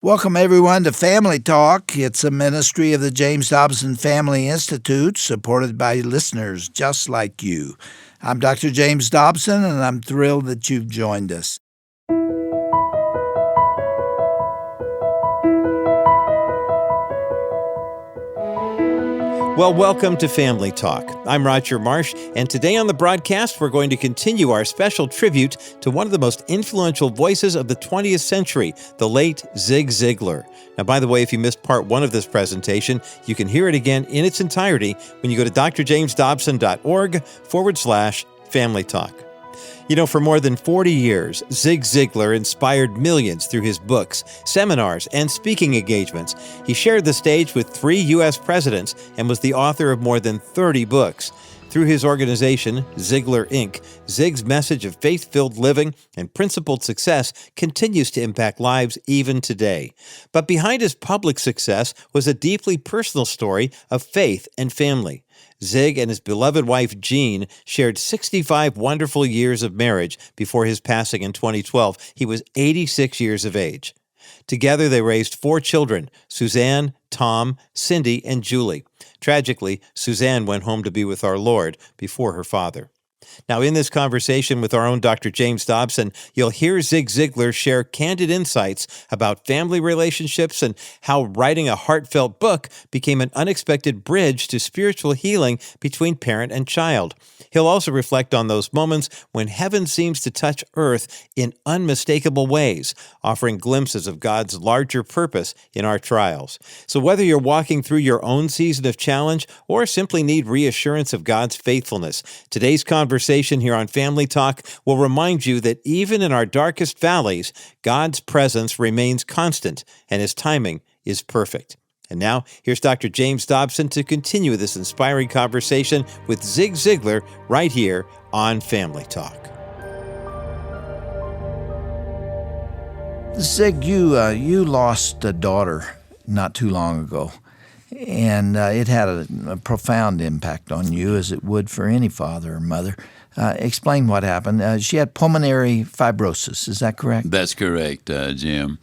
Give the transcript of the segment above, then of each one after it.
Welcome, everyone, to Family Talk. It's a ministry of the James Dobson Family Institute, supported by listeners just like you. I'm Dr. James Dobson, and I'm thrilled that you've joined us. Well, welcome to Family Talk. I'm Roger Marsh, and today on the broadcast, we're going to continue our special tribute to one of the most influential voices of the 20th century, the late Zig Ziglar. Now, by the way, if you missed part one of this presentation, you can hear it again in its entirety when you go to drjamesdobson.org/Family Talk. You know, for more than 40 years, Zig Ziglar inspired millions through his books, seminars, and speaking engagements. He shared the stage with 3 U.S. presidents and was the author of more than 30 books. Through his organization, Ziglar Inc., Zig's message of faith-filled living and principled success continues to impact lives even today. But behind his public success was a deeply personal story of faith and family. Zig and his beloved wife, Jean, shared 65 wonderful years of marriage before his passing in 2012. He was 86 years of age. Together, they raised 4 children, Suzanne, Tom, Cindy, and Julie. Tragically, Suzanne went home to be with our Lord before her father. Now, in this conversation with our own Dr. James Dobson, you'll hear Zig Ziglar share candid insights about family relationships and how writing a heartfelt book became an unexpected bridge to spiritual healing between parent and child. He'll also reflect on those moments when heaven seems to touch earth in unmistakable ways, offering glimpses of God's larger purpose in our trials. So whether you're walking through your own season of challenge or simply need reassurance of God's faithfulness, today's conversation here on Family Talk will remind you that even in our darkest valleys, God's presence remains constant and His timing is perfect. And now, here's Dr. James Dobson to continue this inspiring conversation with Zig Ziglar right here on Family Talk. Zig, you lost a daughter not too long ago, and it had a profound impact on you, as it would for any father or mother. Explain what happened. She had pulmonary fibrosis. Is that correct? That's correct, Jim.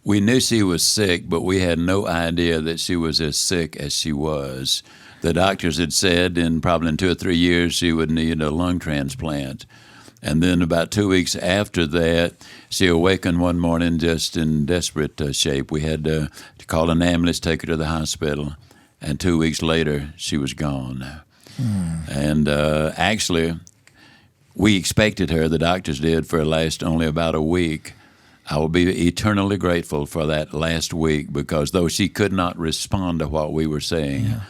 We knew she was sick, but we had no idea that she was as sick as she was. The doctors had said probably in 2 or 3 years she would need a lung transplant. And then about 2 weeks after that, she awakened one morning just in desperate shape. We had to call an ambulance, take her to the hospital, and 2 weeks later she was gone. And actually, we expected her, the doctors did, for last only about a week. I will be eternally grateful for that last week, because though she could not respond to what we were saying,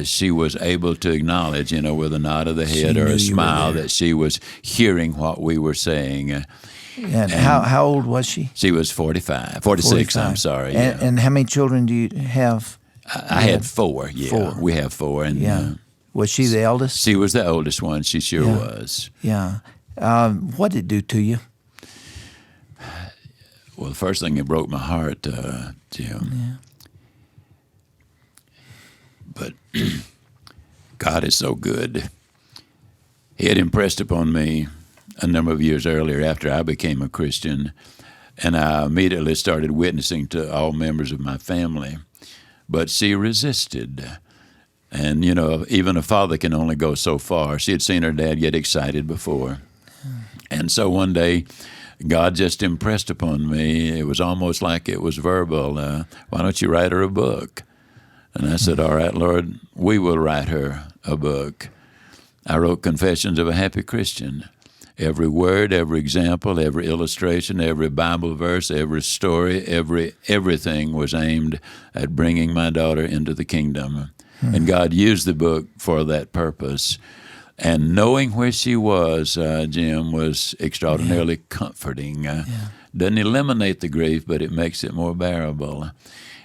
she was able to acknowledge, with a nod of the head or a smile, that she was hearing what we were saying. And how old was she? She was 46, 45. I'm sorry. And how many children do you have? I had 4, yeah. 4. We have 4. And, was she the eldest? She was the oldest one. She sure was. Yeah. What did it do to you? Well, the first thing, it broke my heart, Jim. Yeah. But God is so good. He had impressed upon me a number of years earlier, after I became a Christian, and I immediately started witnessing to all members of my family. But she resisted. And, even a father can only go so far. She had seen her dad get excited before. And so one day, God just impressed upon me. It was almost like it was verbal. Why don't you write her a book? And I said, all right, Lord, we will write her a book. I wrote Confessions of a Happy Christian. Every word, every example, every illustration, every Bible verse, every story, everything was aimed at bringing my daughter into the kingdom. And God used the book for that purpose. And knowing where she was, Jim, was extraordinarily comforting. Doesn't eliminate the grief, but it makes it more bearable.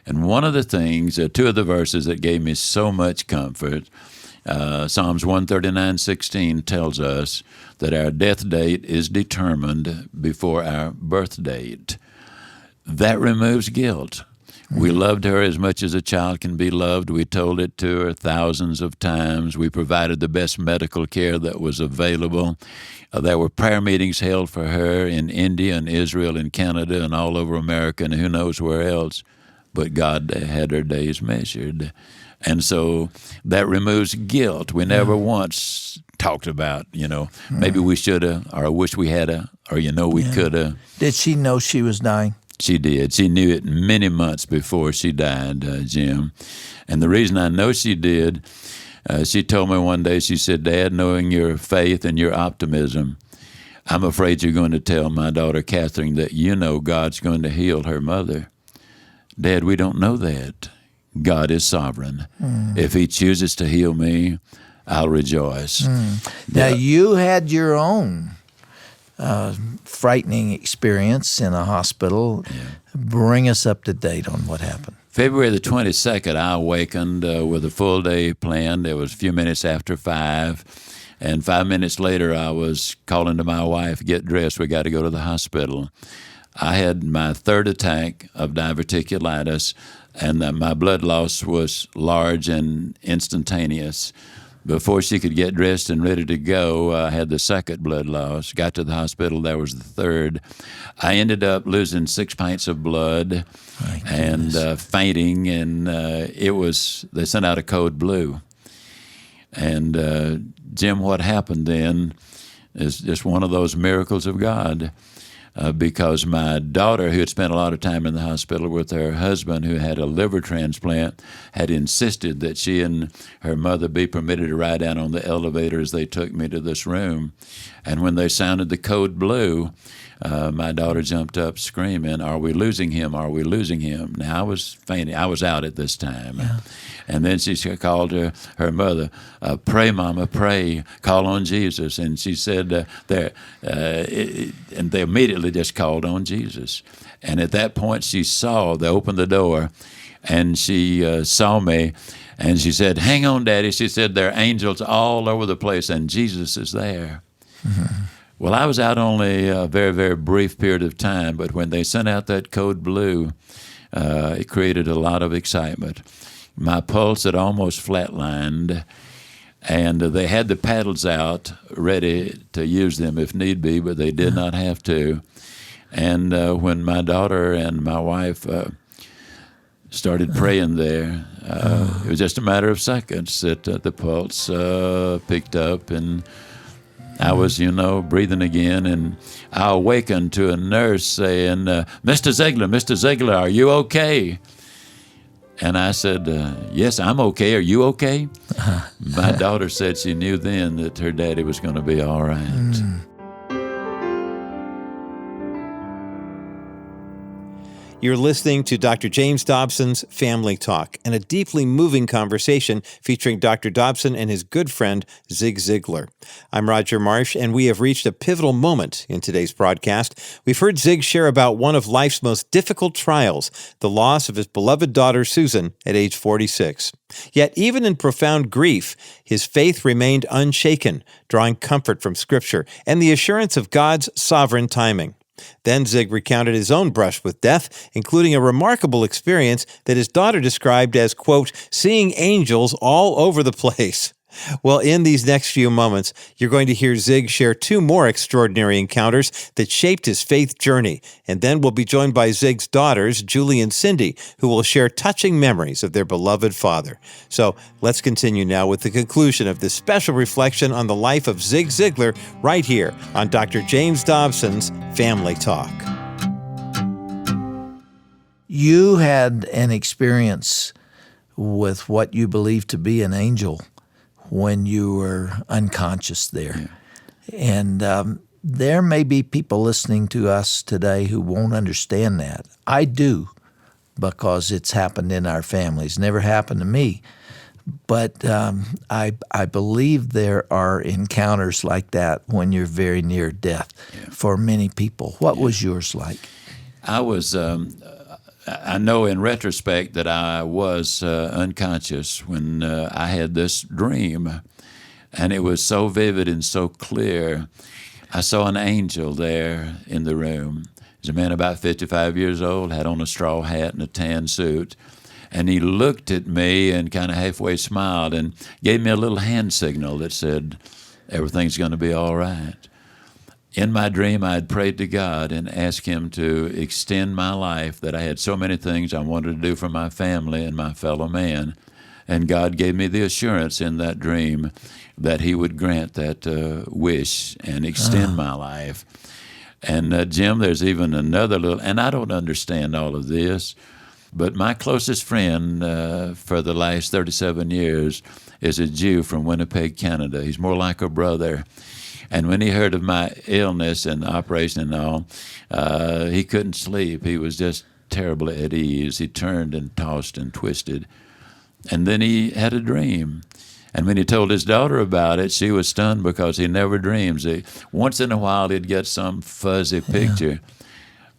And one of the things, 2 of the verses that gave me so much comfort, Psalms 139:16 tells us that our death date is determined before our birth date. That removes guilt. We loved her as much as a child can be loved. We told it to her thousands of times. We provided the best medical care that was available. There were prayer meetings held for her in India and Israel and Canada and all over America and who knows where else. But God had her days measured. And so that removes guilt. We never once talked about, maybe we should have, or I wish we had have, or we could have. Did she know she was dying? She did. She knew it many months before she died, Jim. And the reason I know she did, she told me one day, she said, Dad, knowing your faith and your optimism, I'm afraid you're going to tell my daughter Catherine that God's going to heal her mother. Dad, we don't know that. God is sovereign. If he chooses to heal me, I'll rejoice. Now, you had your own frightening experience in a hospital. Yeah. Bring us up to date on what happened. February the 22nd, I awakened with a full day planned. It was a few minutes after 5. And 5 minutes later, I was calling to my wife, get dressed, we got to go to the hospital. I had my third attack of diverticulitis, and my blood loss was large and instantaneous. Before she could get dressed and ready to go, I had the second blood loss. Got to the hospital, that was the third. I ended up losing 6 pints of blood and fainting, and they sent out a code blue. And Jim, what happened then is just one of those miracles of God. Because my daughter, who had spent a lot of time in the hospital with her husband, who had a liver transplant, had insisted that she and her mother be permitted to ride down on the elevator as they took me to this room. And when they sounded the code blue, my daughter jumped up screaming, "Are we losing him? Are we losing him?" Now, I was fainting. I was out at this time. Yeah. And then she called her mother, "Pray, Mama, pray. Call on Jesus." And she said, and they immediately just called on Jesus. And at that point, they opened the door, and she saw me, and she said, "Hang on, Daddy." She said, "There are angels all over the place, and Jesus is there." Mm-hmm. Well, I was out only a very, very brief period of time, but when they sent out that code blue, it created a lot of excitement. My pulse had almost flatlined, and they had the paddles out ready to use them if need be, but they did not have to. And when my daughter and my wife started praying there, it was just a matter of seconds that the pulse picked up, and I was, breathing again, and I awakened to a nurse saying, Mr. Ziglar, are you okay?" And I said, "Yes, I'm okay. Are you okay?" My daughter said she knew then that her daddy was going to be all right. You're listening to Dr. James Dobson's Family Talk, and a deeply moving conversation featuring Dr. Dobson and his good friend, Zig Ziglar. I'm Roger Marsh, and we have reached a pivotal moment in today's broadcast. We've heard Zig share about one of life's most difficult trials, the loss of his beloved daughter, Susan, at age 46. Yet, even in profound grief, his faith remained unshaken, drawing comfort from Scripture and the assurance of God's sovereign timing. Then Zig recounted his own brush with death, including a remarkable experience that his daughter described as, quote, "seeing angels all over the place." Well, in these next few moments, you're going to hear Zig share 2 more extraordinary encounters that shaped his faith journey. And then we'll be joined by Zig's daughters, Julie and Cindy, who will share touching memories of their beloved father. So let's continue now with the conclusion of this special reflection on the life of Zig Ziglar right here on Dr. James Dobson's Family Talk. You had an experience with what you believe to be an angel when you were unconscious there. Yeah. And there may be people listening to us today who won't understand that. I do, because it's happened in our families. Never happened to me. But I believe there are encounters like that when you're very near death for many people. What was yours like? I was... I know in retrospect that I was unconscious when I had this dream, and it was so vivid and so clear. I saw an angel there in the room. was a man about 55 years old, had on a straw hat and a tan suit. And he looked at me and kind of halfway smiled and gave me a little hand signal that said, everything's going to be all right. In my dream, I had prayed to God and asked him to extend my life, that I had so many things I wanted to do for my family and my fellow man. And God gave me the assurance in that dream that he would grant that wish and extend my life. And Jim, there's even another little, and I don't understand all of this, but my closest friend for the last 37 years is a Jew from Winnipeg, Canada. He's more like a brother. And when he heard of my illness and the operation and all, he couldn't sleep. He was just terribly at ease. He turned and tossed and twisted. And then he had a dream. And when he told his daughter about it, she was stunned because he never dreams. Once in a while, he'd get some fuzzy picture.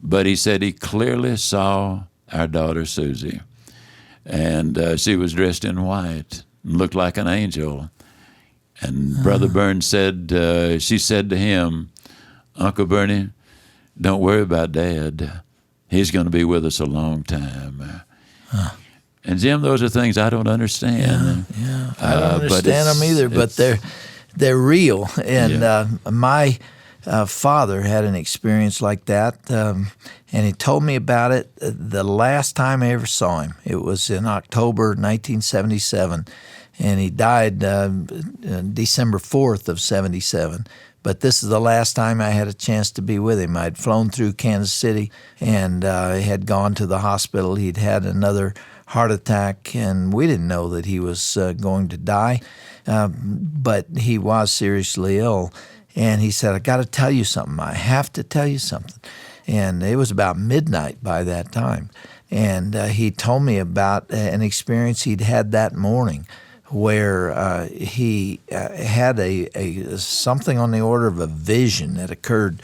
But he said he clearly saw our daughter, Susie. And she was dressed in white and looked like an angel. And Brother Burns said, she said to him, Uncle Bernie, don't worry about Dad. He's going to be with us a long time. And Jim, those are things I don't understand. Yeah. I don't understand them either, but they're real. And my father had an experience like that, and he told me about it the last time I ever saw him. It was in October 1977. And he died December 4th of 77. But this is the last time I had a chance to be with him. I'd flown through Kansas City and had gone to the hospital. He'd had another heart attack, and we didn't know that he was going to die. But he was seriously ill. And he said, I got to tell you something. I have to tell you something. And it was about midnight by that time. And he told me about an experience he'd had that morning, where he had a something on the order of a vision that occurred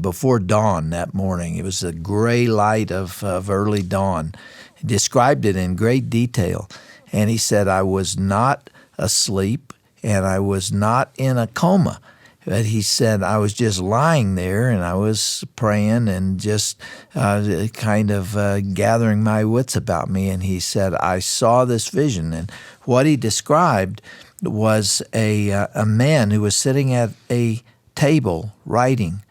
before dawn that morning. It was the gray light of early dawn. He described it in great detail. And he said, I was not asleep and I was not in a coma. But he said, I was just lying there and I was praying and just kind of gathering my wits about me. And he said, I saw this vision. And what he described was a man who was sitting at a table writing.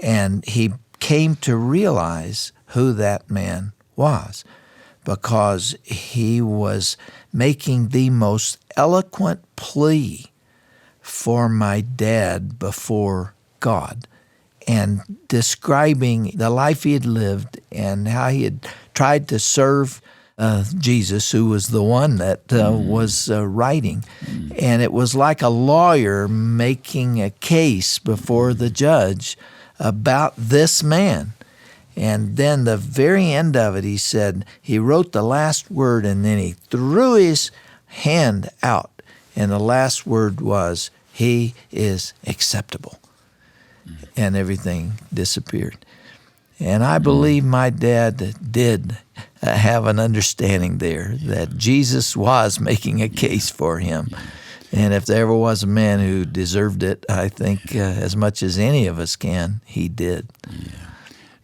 And he came to realize who that man was, because he was making the most eloquent plea for my dad before God, and describing the life he had lived and how he had tried to serve Jesus, who was the one that was writing. And it was like a lawyer making a case before the judge about this man. And then the very end of it, he said, he wrote the last word and then he threw his hand out. And the last word was, he is acceptable. And everything disappeared. And I believe my dad did have an understanding there that Jesus was making a case for him. And if there ever was a man who deserved it, I think as much as any of us can, he did. Yeah.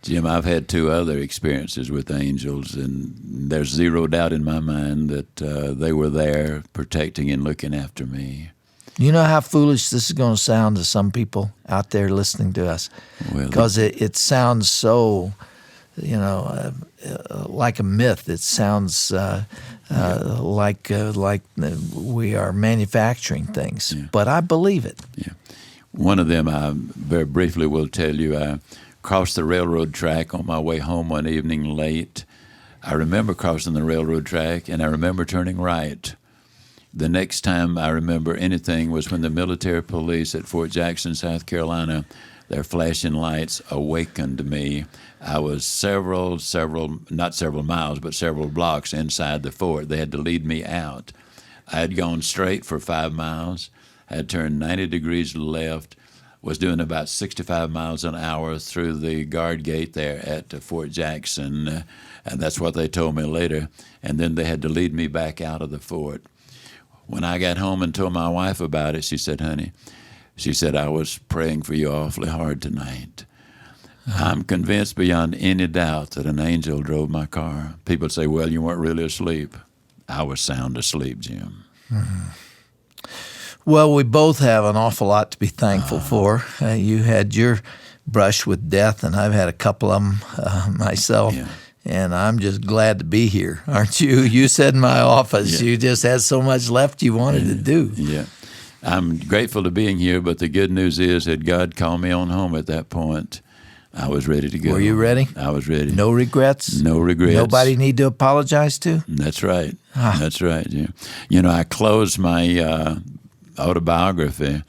Jim, I've had two other experiences with angels, and there's zero doubt in my mind that they were there protecting and looking after me. You know how foolish this is going to sound to some people out there listening to us? Because it sounds so, like a myth. It sounds like we are manufacturing things. Yeah. But I believe it. Yeah. One of them, I very briefly will tell you, I crossed the railroad track on my way home one evening late. I remember crossing the railroad track, and I remember turning right. The next time I remember anything was when the military police at Fort Jackson, South Carolina, their flashing lights awakened me. I was several miles, but several blocks inside the fort. They had to lead me out. I had gone straight for 5 miles, had turned 90 degrees left, was doing about 65 miles an hour through the guard gate there at Fort Jackson, and that's what they told me later. And then they had to lead me back out of the fort. When I got home and told my wife about it, she said, honey, I was praying for you awfully hard tonight. I'm convinced beyond any doubt that an angel drove my car. People say, well, you weren't really asleep. I was sound asleep, Jim. Well, we both have an awful lot to be thankful for. You had your brush with death, and I've had a couple of them myself. Yeah. And I'm just glad to be here, aren't you? You said in my office, you just had so much left you wanted to do. Yeah. I'm grateful to being here, but the good news is that God called me on home at that point. I was ready to go. Were you ready? I was ready. No regrets? No regrets. Nobody need to apologize to? That's right. That's right. Yeah. You know, I closed my autobiography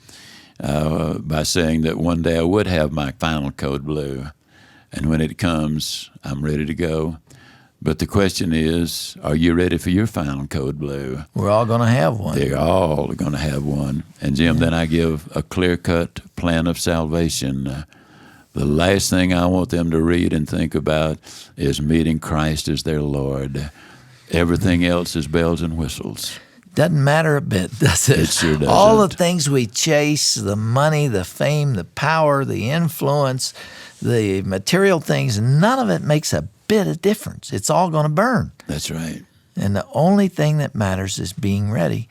by saying that one day I would have my final code blue. And when it comes, I'm ready to go. But the question is, are you ready for your final code blue? We're all going to have one. They're all going to have one. And, Jim, then I give a clear-cut plan of salvation. The last thing I want them to read and think about is meeting Christ as their Lord. Everything else is bells and whistles. Doesn't matter a bit, does it? It sure doesn't. All the things we chase, the money, the fame, the power, the influence, the material things, none of it makes a bit of difference. It's all going to burn. That's right. And the only thing that matters is being ready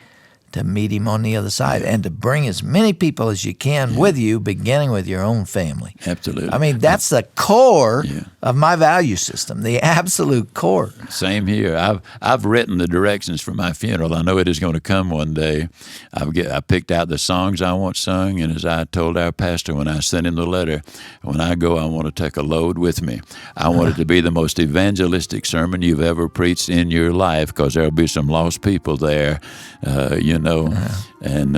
to meet him on the other side and to bring as many people as you can with you, beginning with your own family. Absolutely. I mean, that's the core of my value system, the absolute core. Same here. I've written the directions for my funeral. I know it is going to come one day. I picked out the songs I want sung, and as I told our pastor when I sent him the letter, when I go, I want to take a load with me. I want it to be the most evangelistic sermon you've ever preached in your life, because there'll be some lost people there, and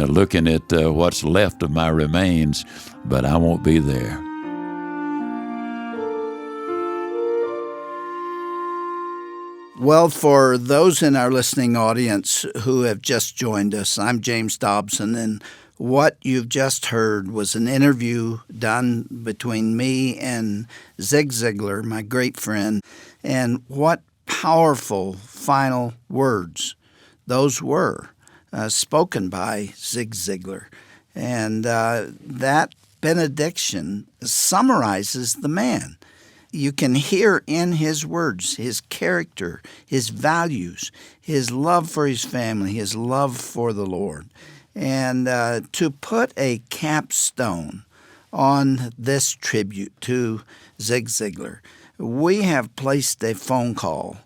looking at what's left of my remains, but I won't be there. Well, for those in our listening audience who have just joined us, I'm James Dobson, and what you've just heard was an interview done between me and Zig Ziglar, my great friend, and what powerful final words those were, spoken by Zig Ziglar. And that benediction summarizes the man. You can hear in his words his character, his values, his love for his family, his love for the Lord. And to put a capstone on this tribute to Zig Ziglar, we have placed a phone call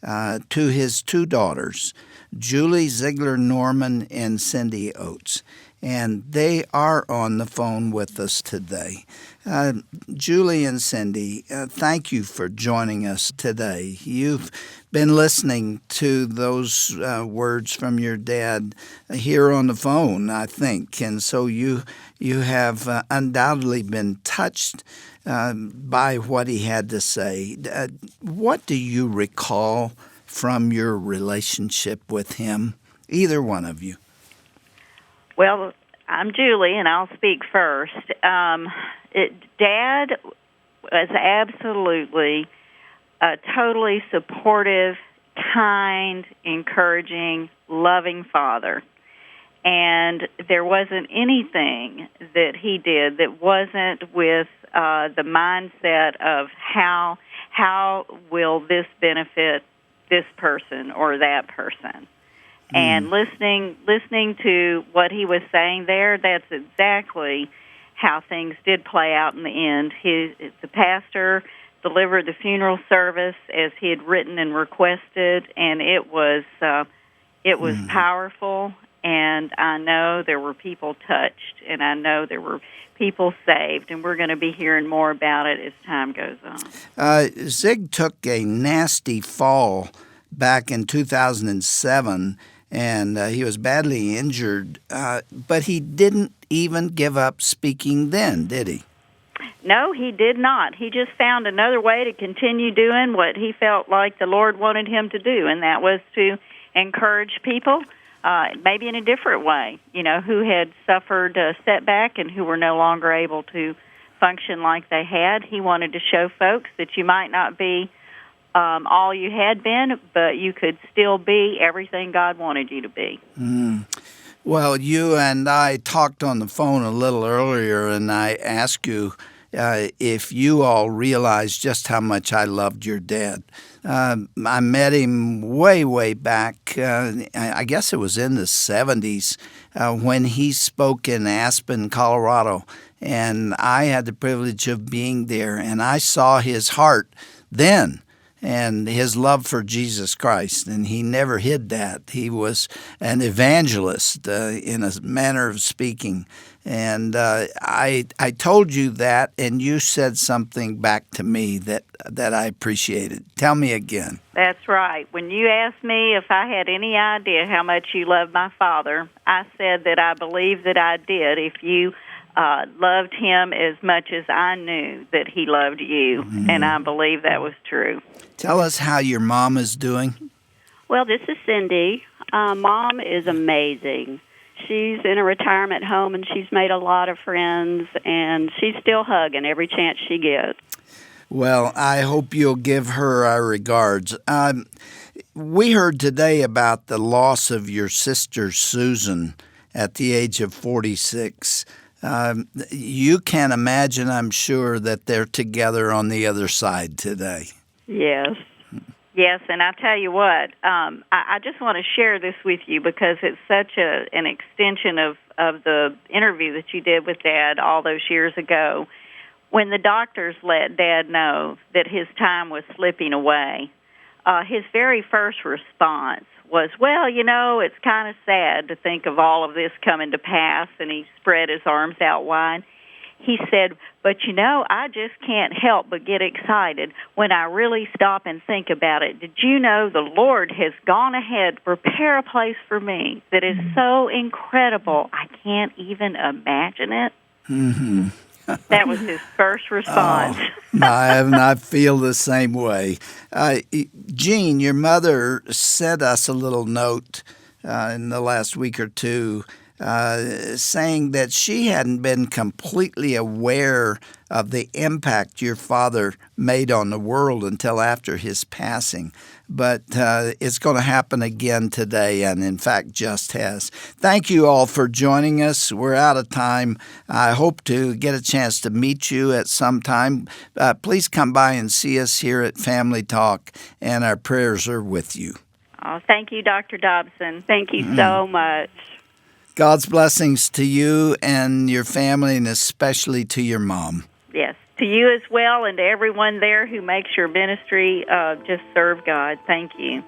to his two daughters, Julie Ziglar Norman and Cindy Oates. And they are on the phone with us today. Julie and Cindy, thank you for joining us today. You've been listening to those words from your dad here on the phone, I think, and so you have undoubtedly been touched by what he had to say. What do you recall from your relationship with him, either one of you? Well, I'm Julie, and I'll speak first. Dad was absolutely a totally supportive, kind, encouraging, loving father. And there wasn't anything that he did that wasn't with the mindset of how will this benefit this person or that person. And listening to what he was saying there, that's exactly how things did play out in the end. The pastor delivered the funeral service as he had written and requested, and it was powerful. And I know there were people touched, and I know there were people saved, and we're going to be hearing more about it as time goes on. Zig took a nasty fall back in 2007. And he was badly injured, but he didn't even give up speaking then, did he? No, he did not. He just found another way to continue doing what he felt like the Lord wanted him to do, and that was to encourage people, maybe in a different way, who had suffered a setback and who were no longer able to function like they had. He wanted to show folks that you might not be all you had been, but you could still be everything God wanted you to be. Well, you and I talked on the phone a little earlier, and I asked you if you all realize just how much I loved your dad. I met him way back, I guess it was in the 70s, when he spoke in Aspen, Colorado. And I had the privilege of being there, and I saw his heart then and his love for Jesus Christ, and he never hid that. He was an evangelist in a manner of speaking. And I told you that, and you said something back to me that I appreciated. Tell me again. That's right. When you asked me if I had any idea how much you loved my father, I said that I believed that I did if you loved him as much as I knew that he loved you, and I believe that was true. Tell us how your mom is doing. Well, this is Cindy. Mom is amazing. She's in a retirement home, and she's made a lot of friends, and she's still hugging every chance she gets. Well, I hope you'll give her our regards. We heard today about the loss of your sister, Susan, at the age of 46. You can imagine, I'm sure, that they're together on the other side today. Yes. Yes, and I tell you what, I just want to share this with you because it's such an extension of the interview that you did with Dad all those years ago. When the doctors let Dad know that his time was slipping away, his very first response was, well, you know, it's kind of sad to think of all of this coming to pass, and he spread his arms out wide. He said, but you know, I just can't help but get excited when I really stop and think about it. Did you know the Lord has gone ahead to prepare a place for me that is so incredible, I can't even imagine it? Mm-hmm. That was his first response. I feel the same way. Jean, your mother sent us a little note in the last week or two saying that she hadn't been completely aware of the impact your father made on the world until after his passing. But it's going to happen again today, and in fact just has. Thank you all for joining us. We're out of time. I hope to get a chance to meet you at some time. Please come by and see us here at Family Talk, and our prayers are with you. Oh, thank you, Dr. Dobson. Thank you so much. God's blessings to you and your family, and especially to your mom. Yes, to you as well, and to everyone there who makes your ministry just serve God. Thank you.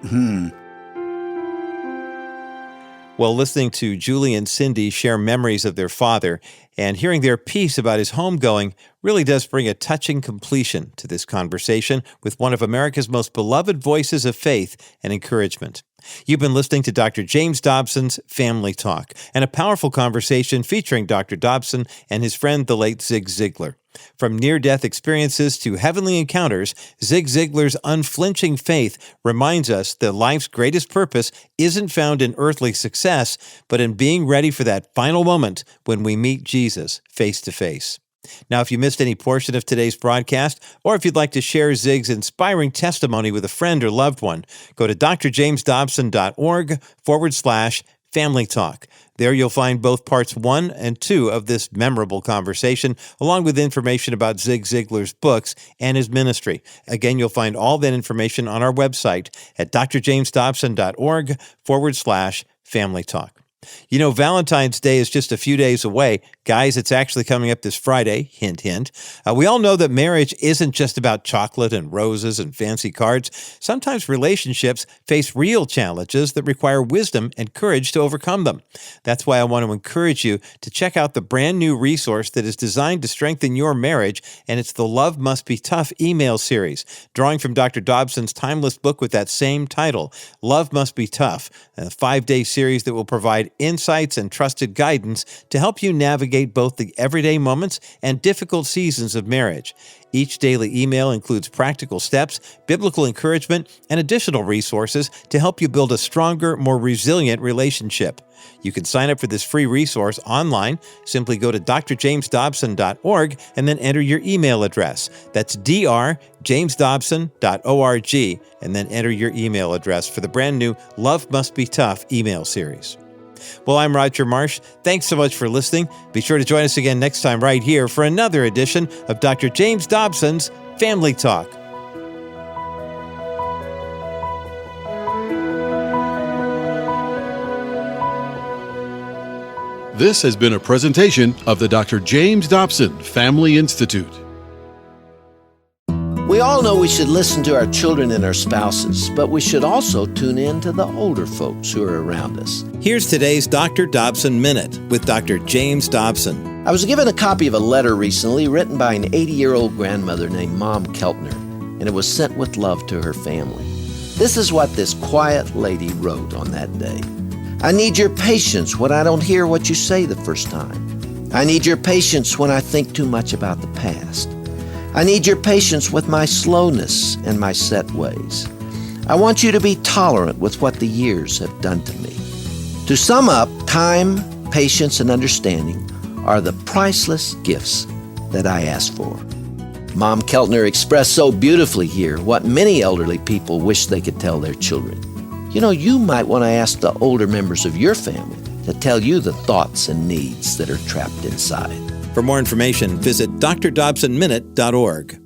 Well, listening to Julie and Cindy share memories of their father and hearing their piece about his homegoing really does bring a touching completion to this conversation with one of America's most beloved voices of faith and encouragement. You've been listening to Dr. James Dobson's Family Talk, and a powerful conversation featuring Dr. Dobson and his friend, the late Zig Ziglar. From near-death experiences to heavenly encounters, Zig Ziglar's unflinching faith reminds us that life's greatest purpose isn't found in earthly success, but in being ready for that final moment when we meet Jesus face to face. Now, if you missed any portion of today's broadcast, or if you'd like to share Zig's inspiring testimony with a friend or loved one, go to drjamesdobson.org/Family Talk. There you'll find both parts 1 and 2 of this memorable conversation, along with information about Zig Ziglar's books and his ministry. Again, you'll find all that information on our website at drjamesdobson.org/Family Talk. You know, Valentine's Day is just a few days away. Guys, it's actually coming up this Friday. Hint, hint. We all know that marriage isn't just about chocolate and roses and fancy cards. Sometimes relationships face real challenges that require wisdom and courage to overcome them. That's why I want to encourage you to check out the brand new resource that is designed to strengthen your marriage, and it's the Love Must Be Tough email series, drawing from Dr. Dobson's timeless book with that same title, Love Must Be Tough, a 5-day series that will provide insights and trusted guidance to help you navigate both the everyday moments and difficult seasons of marriage. Each daily email includes practical steps, biblical encouragement, and additional resources to help you build a stronger, more resilient relationship. You can sign up for this free resource online. Simply go to drjamesdobson.org and then enter your email address. That's drjamesdobson.org, and then enter your email address for the brand new Love Must Be Tough email series. Well, I'm Roger Marsh. Thanks so much for listening. Be sure to join us again next time right here for another edition of Dr. James Dobson's Family Talk. This has been a presentation of the Dr. James Dobson Family Institute. We all know we should listen to our children and our spouses, but we should also tune in to the older folks who are around us. Here's today's Dr. Dobson Minute with Dr. James Dobson. I was given a copy of a letter recently written by an 80-year-old grandmother named Mom Keltner, and it was sent with love to her family. This is what this quiet lady wrote on that day. I need your patience when I don't hear what you say the first time. I need your patience when I think too much about the past. I need your patience with my slowness and my set ways. I want you to be tolerant with what the years have done to me. To sum up, time, patience, and understanding are the priceless gifts that I ask for. Mom Keltner expressed so beautifully here what many elderly people wish they could tell their children. You know, you might want to ask the older members of your family to tell you the thoughts and needs that are trapped inside. For more information, visit drdobsonminute.org.